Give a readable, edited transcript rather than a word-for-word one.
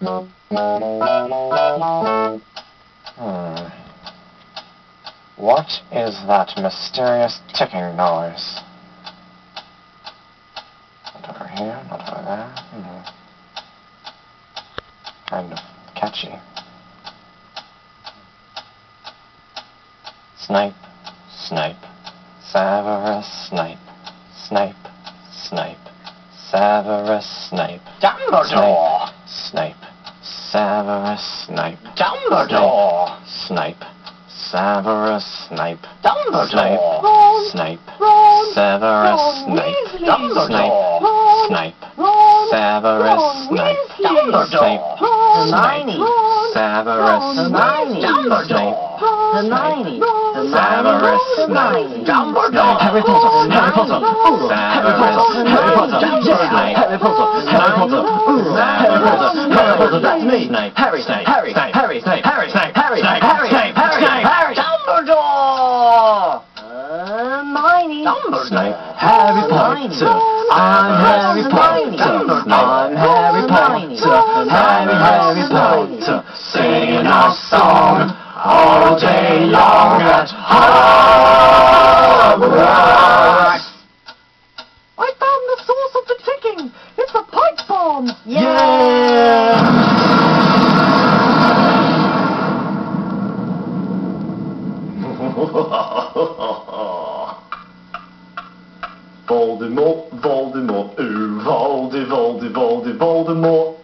What is that mysterious ticking noise? Not over here, not over there. Kind of catchy. Snipe, Snipe, Severus Snape, Snape, Snape, Severus Snape, Dumbledore! Snape, Severus Snape, Dumbledore! Snape, Severus Snape, Dumbledore! Snape, Ron, Severus Ron Snape, Weasley. Dumbledore! Snape, Ron, Severus Ron Snape, Weasley. Dumbledore! Ron, Hermione! Severus Hermione! Dumbledore! Hermione! Severus Snape, Dumbledore! Harry Potter, Harry Potter, Harry Potter, Harry Potter, Harry Potter, Harry Potter, Harry Potter, Harry Potter, that's me! Harry, Snape, Harry, Snape, Harry, Snape, Harry, Snape, Harry, Snape, Harry, Snape, Harry, Snape, Harry, Dumbledore! Hermione! Dumbledore! Harry Potter, I'm Harry Potter, I'm Harry Potter, Harry Potter, singing our song all day long at Hogwarts. I found the source of the ticking. It's a pipe bomb. Yeah! Voldemort, Voldemort, ooh, Voldemort.